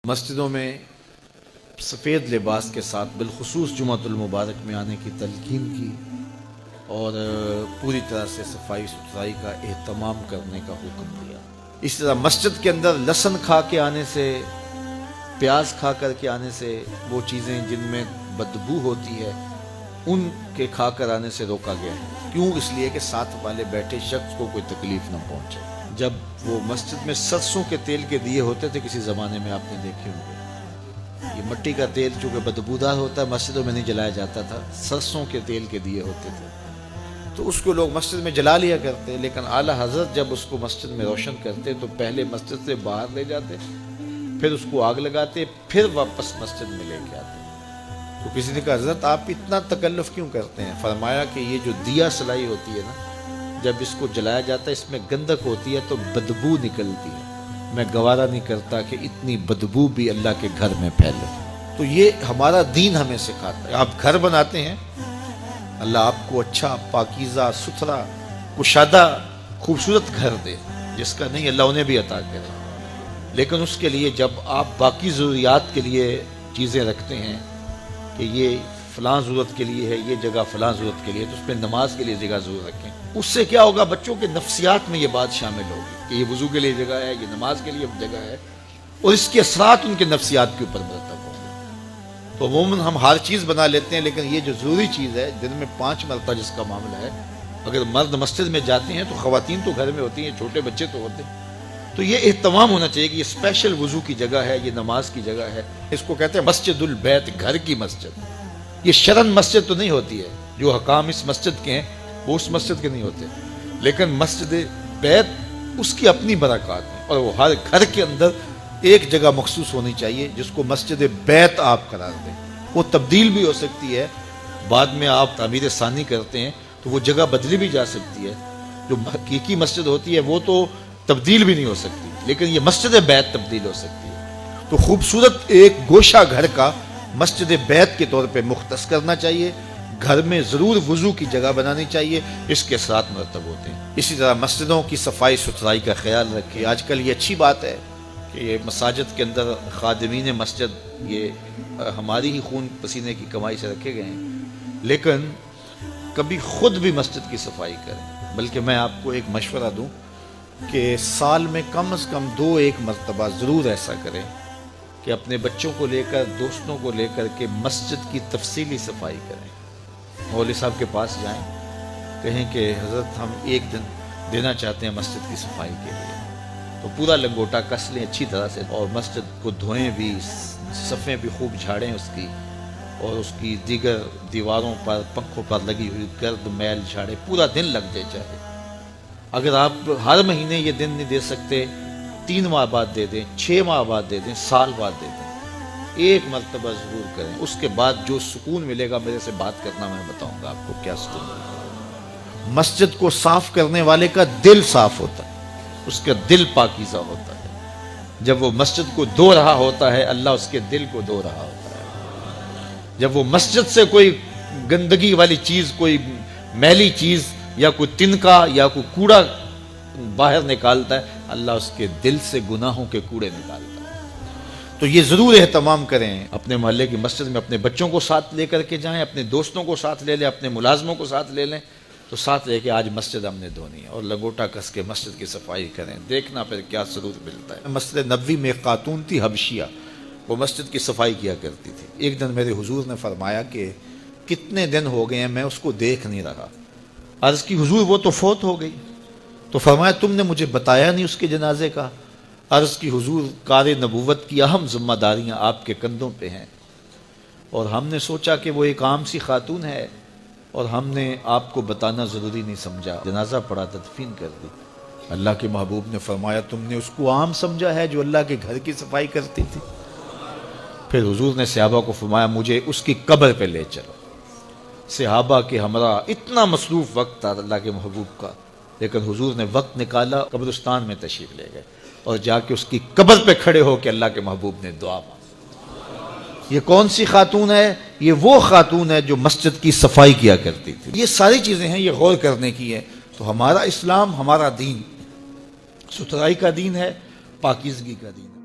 مسجدوں میں سفید لباس کے ساتھ بالخصوص جمعۃ المبارک میں آنے کی تلقین کی اور پوری طرح سے صفائی ستھرائی کا اہتمام کرنے کا حکم دیا۔ اس طرح مسجد کے اندر لہسن کھا کے آنے سے، پیاز کھا کر کے آنے سے، وہ چیزیں جن میں بدبو ہوتی ہے ان کے کھا کر آنے سے روکا گیا ہے۔ کیوں؟ اس لیے کہ ساتھ والے بیٹھے شخص کو کوئی تکلیف نہ پہنچے۔ جب وہ مسجد میں سرسوں کے تیل کے دیے ہوتے تھے، کسی زمانے میں آپ نے دیکھے ہوں گے، یہ مٹی کا تیل چونکہ بدبودار ہوتا ہے مسجدوں میں نہیں جلایا جاتا تھا، سرسوں کے تیل کے دیے ہوتے تھے، تو اس کو لوگ مسجد میں جلا لیا کرتے، لیکن اعلیٰ حضرت جب اس کو مسجد میں روشن کرتے تو پہلے مسجد سے باہر لے جاتے، پھر اس کو آگ لگاتے، پھر واپس مسجد میں لے کے آتے۔ تو کسی نے کہا حضرت آپ اتنا تکلف کیوں کرتے ہیں؟ فرمایا کہ یہ جو دیا سلائی ہوتی ہے نا، جب اس کو جلایا جاتا ہے اس میں گندک ہوتی ہے تو بدبو نکلتی ہے، میں گوارا نہیں کرتا کہ اتنی بدبو بھی اللہ کے گھر میں پھیلے۔ تو یہ ہمارا دین ہمیں سکھاتا ہے۔ آپ گھر بناتے ہیں، اللہ آپ کو اچھا پاکیزہ ستھرا کشادہ خوبصورت گھر دے، جس کا نہیں اللہ انہیں بھی عطا کرے، لیکن اس کے لیے جب آپ باقی ضروریات کے لیے چیزیں رکھتے ہیں کہ یہ فلاں ضرورت کے لیے ہے، یہ جگہ فلاں ضرورت کے لیے، تو اس پہ نماز کے لیے جگہ ضرور رکھیں۔ اس سے کیا ہوگا؟ بچوں کے نفسیات میں یہ بات شامل ہوگی کہ یہ وضو کے لیے جگہ ہے، یہ نماز کے لیے جگہ ہے، اور اس کے اثرات ان کے نفسیات کے اوپر مرتب ہوں گے۔ تو عموماً ہم ہر چیز بنا لیتے ہیں، لیکن یہ جو ضروری چیز ہے، دن میں 5 مرتبہ جس کا معاملہ ہے، اگر مرد مسجد میں جاتے ہیں تو خواتین تو گھر میں ہوتی ہیں، چھوٹے بچے تو ہوتے ہیں، تو یہ اہتمام ہونا چاہیے کہ یہ اسپیشل وضو کی جگہ ہے، یہ نماز کی جگہ ہے۔ اس کو کہتے ہیں مسجد البیت، گھر کی مسجد۔ یہ شرن مسجد تو نہیں ہوتی ہے، جو حکام اس مسجد کے ہیں وہ اس مسجد کے نہیں ہوتے، لیکن مسجد بیت اس کی اپنی برکات ہیں، اور وہ ہر گھر کے اندر ایک جگہ مخصوص ہونی چاہیے جس کو مسجد بیت آپ قرار دیں۔ وہ تبدیل بھی ہو سکتی ہے، بعد میں آپ تعمیر ثانی کرتے ہیں تو وہ جگہ بدلی بھی جا سکتی ہے۔ جو حقیقی مسجد ہوتی ہے وہ تو تبدیل بھی نہیں ہو سکتی، لیکن یہ مسجد بیت تبدیل ہو سکتی ہے۔ تو خوبصورت ایک گوشہ گھر کا مسجد بیت کے طور پہ مختص کرنا چاہیے، گھر میں ضرور وضو کی جگہ بنانی چاہیے، اس کے اثرات مرتب ہوتے ہیں۔ اسی طرح مسجدوں کی صفائی ستھرائی کا خیال رکھیں۔ آج کل یہ اچھی بات ہے کہ یہ مساجد کے اندر خادمین مسجد یہ ہماری ہی خون پسینے کی کمائی سے رکھے گئے ہیں، لیکن کبھی خود بھی مسجد کی صفائی کریں۔ بلکہ میں آپ کو ایک مشورہ دوں کہ سال میں کم از کم 2-1 مرتبہ ضرور ایسا کریں کہ اپنے بچوں کو لے کر، دوستوں کو لے کر کے مسجد کی تفصیلی صفائی کریں۔ مولوی صاحب کے پاس جائیں، کہیں کہ حضرت ہم ایک دن دینا چاہتے ہیں مسجد کی صفائی کے لیے، تو پورا لنگوٹا کس لیں اچھی طرح سے، اور مسجد کو دھوئیں بھی، صفیں بھی خوب جھاڑیں اس کی، اور اس کی دیگر دیواروں پر، پنکھوں پر لگی ہوئی گرد میل جھاڑیں، پورا دن لگ جائے چاہے۔ اگر آپ ہر مہینے یہ دن نہیں دے سکتے، 3 ماہ بعد دے دیں، 6 ماہ بعد دے دیں، سال بعد دے دیں، ایک مرتبہ ضرور کریں۔ اس کے بعد جو سکون ملے گا، میرے سے بات کرنا، میں بتاؤں گا آپ کو کیا سکون ملے گا۔ مسجد کو صاف کرنے والے کا دل صاف ہوتا ہے، اس کا دل پاکیزہ ہوتا ہے۔ جب وہ مسجد کو دھو رہا ہوتا ہے، اللہ اس کے دل کو دھو رہا ہوتا ہے۔ جب وہ مسجد سے کوئی گندگی والی چیز، کوئی میلی چیز یا کوئی تنکا یا کوئی کوڑا باہر نکالتا ہے، اللہ اس کے دل سے گناہوں کے کوڑے نکالتا ہے۔ تو یہ ضرور اہتمام کریں، اپنے محلے کی مسجد میں اپنے بچوں کو ساتھ لے کر کے جائیں، اپنے دوستوں کو ساتھ لے لیں، اپنے ملازموں کو ساتھ لے لیں، تو ساتھ لے کے آج مسجد ہم نے دھونی ہے، اور لنگوٹا کس کے مسجد کی صفائی کریں، دیکھنا پھر کیا سرور ملتا ہے۔ مسجد نبوی میں ایک خاتون تھی حبشیہ، وہ مسجد کی صفائی کیا کرتی تھی۔ ایک دن میرے حضور نے فرمایا کہ کتنے دن ہو گئے ہیں میں اس کو دیکھ نہیں رہا۔ عرض کی حضور وہ تو فوت ہو گئی۔ تو فرمایا تم نے مجھے بتایا نہیں اس کے جنازے کا۔ عرض کی حضور کار نبوت کی اہم ذمہ داریاں آپ کے کندھوں پہ ہیں، اور ہم نے سوچا کہ وہ ایک عام سی خاتون ہے، اور ہم نے آپ کو بتانا ضروری نہیں سمجھا، جنازہ پڑھا، تدفین کر دی۔ اللہ کے محبوب نے فرمایا تم نے اس کو عام سمجھا ہے جو اللہ کے گھر کی صفائی کرتی تھی؟ پھر حضور نے صحابہ کو فرمایا مجھے اس کی قبر پہ لے چلو۔ صحابہ کے ہمراہ اتنا مصروف وقت تھا اللہ کے محبوب کا، لیکن حضور نے وقت نکالا، قبرستان میں تشریف لے گئے، اور جا کے اس کی قبر پہ کھڑے ہو کے اللہ کے محبوب نے دعا مانگی۔ یہ کون سی خاتون ہے؟ یہ وہ خاتون ہے جو مسجد کی صفائی کیا کرتی تھی۔ یہ ساری چیزیں ہیں، یہ غور کرنے کی ہے۔ تو ہمارا اسلام، ہمارا دین ستھرائی کا دین ہے، پاکیزگی کا دین ہے۔